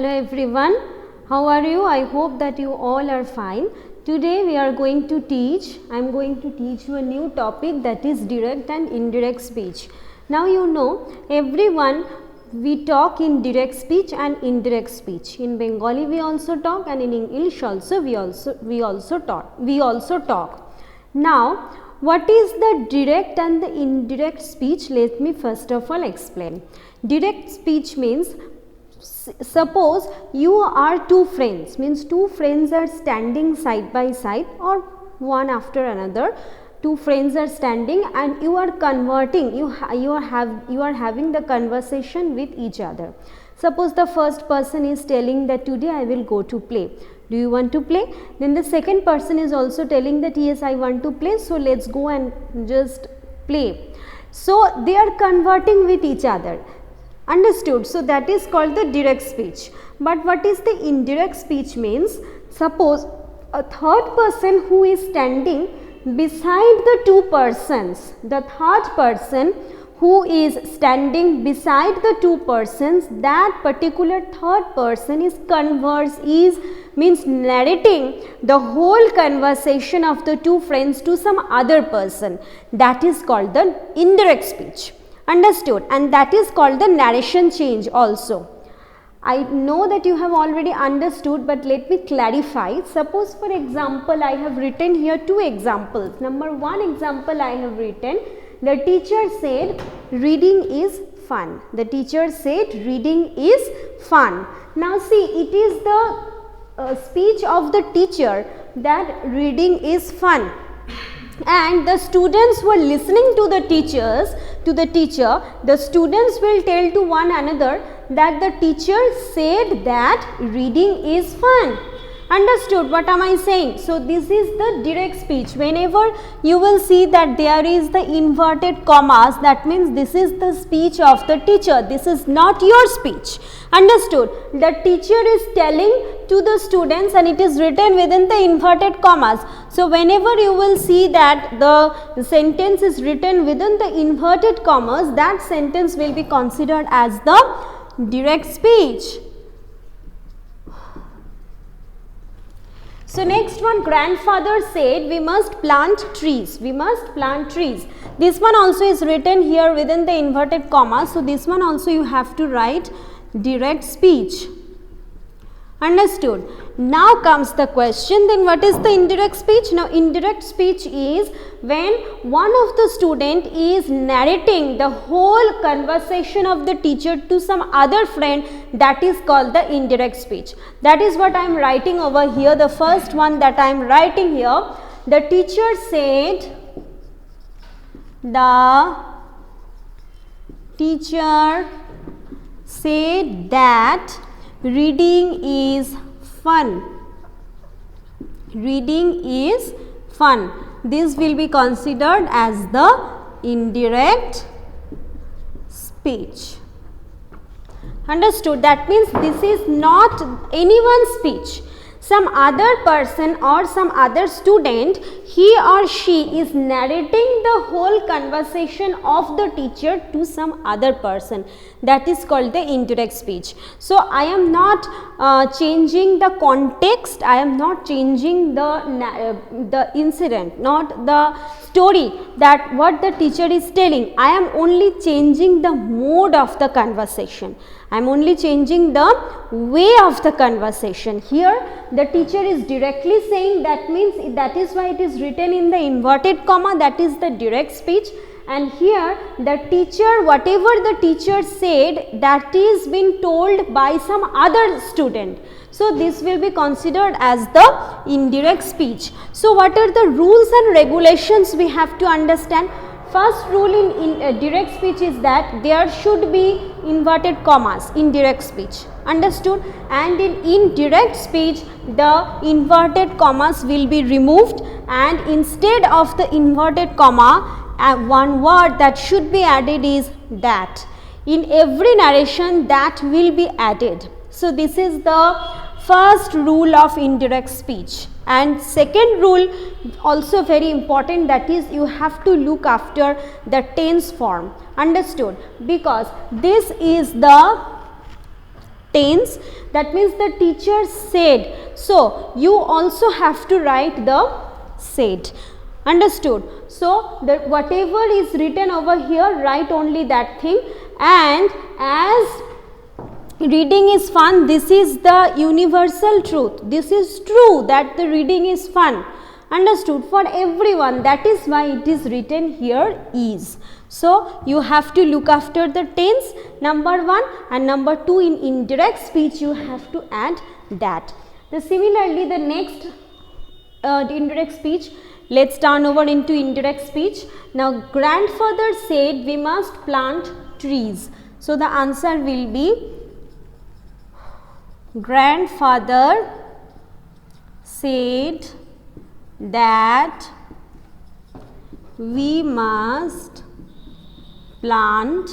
Hello everyone, how are you? I hope that you all are fine. Today we are going to teach, I am going to teach you a new topic, that is direct and indirect speech. Now you know everyone, we talk in direct speech and indirect speech. In Bengali we also talk, and in English also we also talk. Now what is the direct and the indirect speech? Let me first of all explain. Direct speech means, suppose you are two friends, means two friends are standing side by side or one after another. Two friends are standing and you are converting, you are having the conversation with each other. Suppose the first person is telling that today I will go to play. Do you want to play? Then the second person is also telling that yes, I want to play, so let's go and just play. So they are converting with each other. Understood? So that is called the direct speech. But what is the indirect speech means? Suppose a third person who is standing beside the two persons, the third person who is standing beside the two persons, that particular third person is means narrating the whole conversation of the two friends to some other person. That is called the indirect speech. Understood? And that is called the narration change also. I know that you have already understood, but let me clarify. Suppose for example, I have written here two examples. Number one example I have written, the teacher said reading is fun. The teacher said reading is fun. Now see, it is the speech of the teacher that reading is fun. And the students were listening to the teacher, the students will tell to one another that the teacher said that reading is fun. Understood what am I saying? So this is the direct speech. Whenever you will see that there is the inverted commas, that means this is the speech of the teacher. This is not your speech. Understood? The teacher is telling to the students and it is written within the inverted commas. So whenever you will see that the sentence is written within the inverted commas, that sentence will be considered as the direct speech. So next one, grandfather said we must plant trees. We must plant trees. This one also is written here within the inverted commas. So this one also you have to write direct speech. Understood? Now comes the question, then what is the indirect speech? Now indirect speech is when one of the student is narrating the whole conversation of the teacher to some other friend, that is called the indirect speech. That is what I am writing over here. The first one that I am writing here, the teacher said, the teacher said that reading is fun. Reading is fun. This will be considered as the indirect speech. Understood? That means this is not anyone's speech. Some other person or some other student, he or she is narrating the whole conversation of the teacher to some other person. That is called the indirect speech. So I am not changing the context, I am not changing the incident, not the story that what the teacher is telling. I am only changing the mode of the conversation. I am only changing the way of the conversation. Here the teacher is directly saying, that means that is why it is written in the inverted comma, that is the direct speech. And here the teacher, whatever the teacher said, that is been told by some other student. So this will be considered as the indirect speech. So what are the rules and regulations we have to understand? First rule in direct speech is that there should be inverted commas in direct speech. Understood? And in indirect speech, the inverted commas will be removed, and instead of the inverted comma, one word that should be added is that. In every narration, that will be added. So this is the first rule of indirect speech. And second rule also very important, that is you have to look after the tense form. Understood? Because this is the tense, that means the teacher said. So you also have to write the said. Understood? So the whatever is written over here, write only that thing. And as reading is fun, this is the universal truth. This is true that the reading is fun. Understood? For everyone. That is why it is written here is. So you have to look after the tense, number 1, and number 2, in indirect speech you have to add that. Similarly, the next indirect speech, let's turn over into indirect speech. Now, grandfather said we must plant trees. So the answer will be, grandfather said that we must plant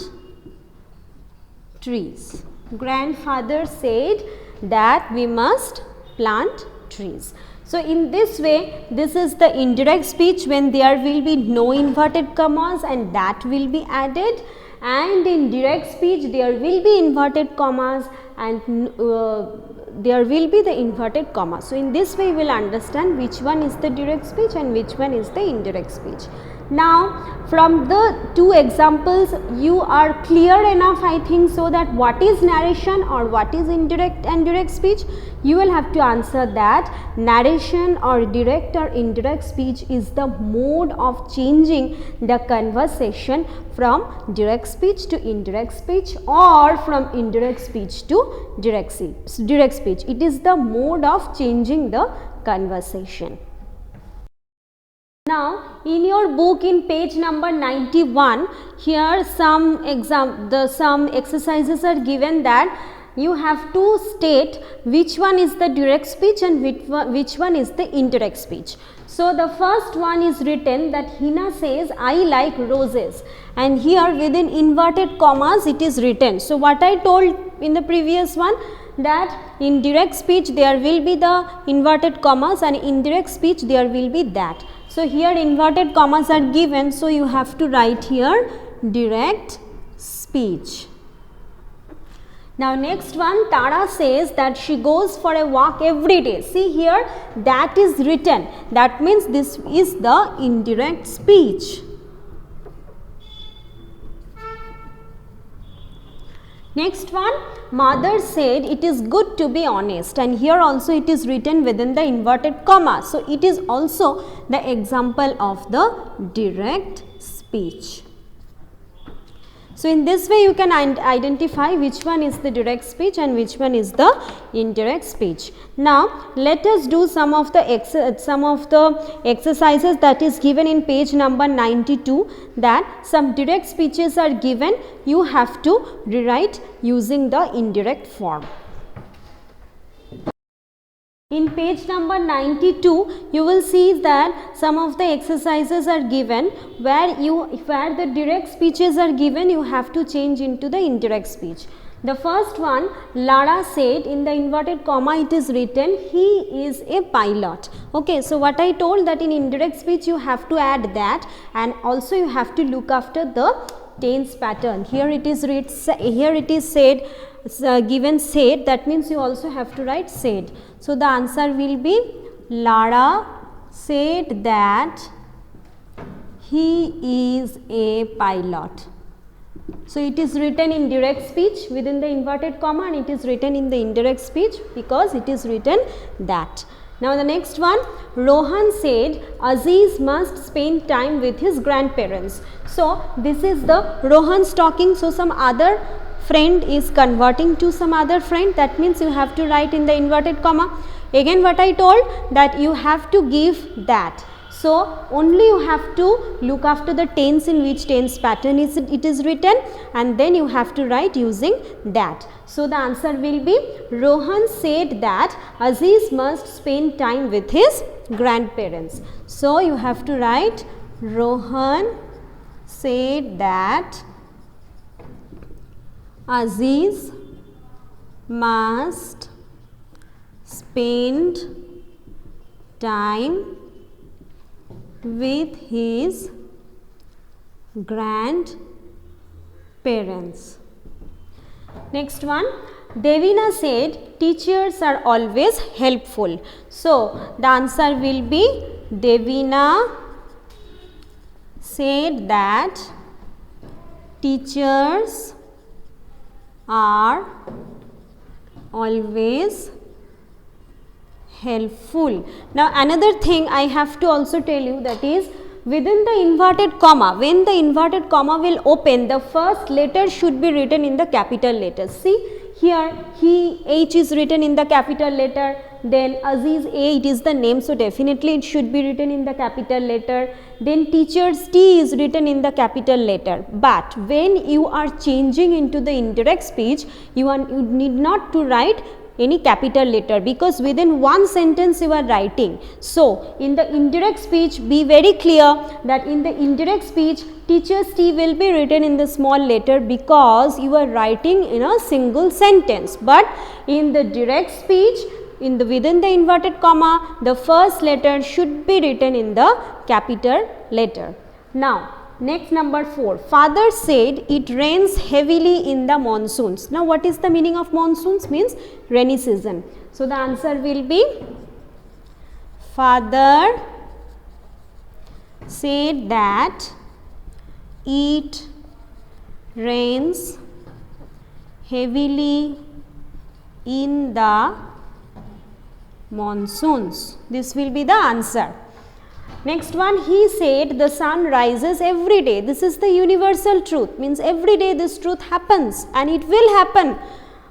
trees. Grandfather said that we must plant trees. So in this way, this is the indirect speech when there will be no inverted commas and that will be added, and in direct speech there will be inverted commas and there will be the inverted comma. So in this way we will understand which one is the direct speech and which one is the indirect speech. Now from the two examples you are clear enough, I think so, that what is narration or what is indirect and direct speech. You will have to answer that narration or direct or indirect speech is the mode of changing the conversation from direct speech to indirect speech or from indirect speech to direct speech. It is the mode of changing the conversation. Now, in your book in page number 91, here some exercises are given that you have to state which one is the direct speech and which one is the indirect speech. So the first one is written that Hina says I like roses, and here within inverted commas it is written. So what I told in the previous one, that in direct speech there will be the inverted commas and indirect speech there will be that. So here inverted commas are given, so you have to write here direct speech. Now next one, Tara says that she goes for a walk every day. See here, that is written. That means this is the indirect speech. Next one, mother said it is good to be honest, and here also it is written within the inverted comma. So it is also the example of the direct speech. So in this way you can identify which one is the direct speech and which one is the indirect speech. Now let us do some of the exercises that is given in page number 92, that some direct speeches are given. You have to rewrite using the indirect form. In page number 92, you will see that some of the exercises are given where the direct speeches are given, you have to change into the indirect speech. The first one, Lara said, in the inverted comma it is written he is a pilot. Okay, so what I told, that in indirect speech you have to add that, and also you have to look after the tense pattern. Here it is said, given said, that means you also have to write said. So the answer will be Lara said that he is a pilot. So it is written in direct speech within the inverted comma, and it is written in the indirect speech because it is written that. Now the next one, Rohan said Aziz must spend time with his grandparents. So this is the Rohan's talking, so some other friend is converting to some other friend, that means you have to write in the inverted comma. Again what I told, that you have to give that. So only you have to look after the tense, in which tense pattern it is written, and then you have to write using that. So the answer will be Rohan said that Aziz must spend time with his grandparents. So you have to write Rohan said that Aziz must spend time with his grandparents. Next one, Devina said teachers are always helpful. So, the answer will be Devina said that teachers are always helpful. Now, another thing I have to also tell you, that is within the inverted comma, when the inverted comma will open, the first letter should be written in the capital letters. See here, he, H is written in the capital letter, then Aziz, A, it is the name, so definitely it should be written in the capital letter. Then teachers, T is written in the capital letter. But when you are changing into the indirect speech, you need not to write any capital letter, because within one sentence you are writing. So, in the indirect speech, be very clear that in the indirect speech, teacher's T will be written in the small letter, because you are writing in a single sentence. But in the direct speech, within the inverted comma, the first letter should be written in the capital letter. Now, next, number 4. Father said it rains heavily in the monsoons. Now, what is the meaning of monsoons? Means rainy season. So, the answer will be father said that it rains heavily in the monsoons. This will be the answer. Next one, he said the sun rises every day. This is the universal truth, means every day this truth happens and it will happen.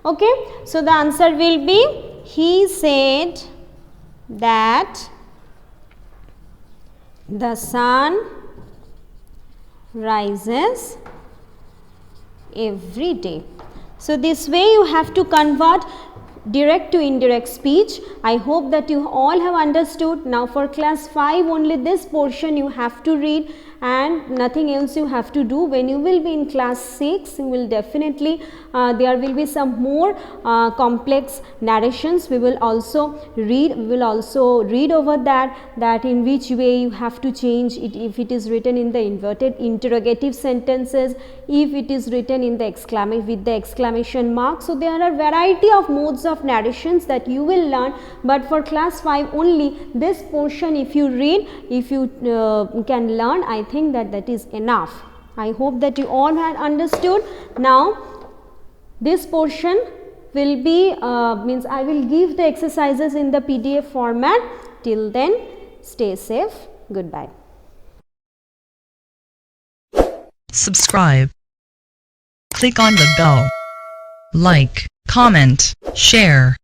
Okay, so the answer will be, he said that the sun rises every day. So this way you have to convert direct to indirect speech. I hope that you all have understood. Now for class 5, only this portion you have to read and nothing else you have to do. When you will be in class 6, you will definitely there will be some more complex narrations. We will also read over that in which way you have to change it, if it is written in the inverted interrogative sentences, if it is written in the with the exclamation mark. So there are variety of modes of narrations that you will learn, but for class 5 only this portion if you read, if you can learn, I think that is enough. I hope that you all had understood. Now this portion will be means I will give the exercises in the PDF format. Till then, stay safe. Goodbye. Subscribe. Click on the bell. Like, comment, share.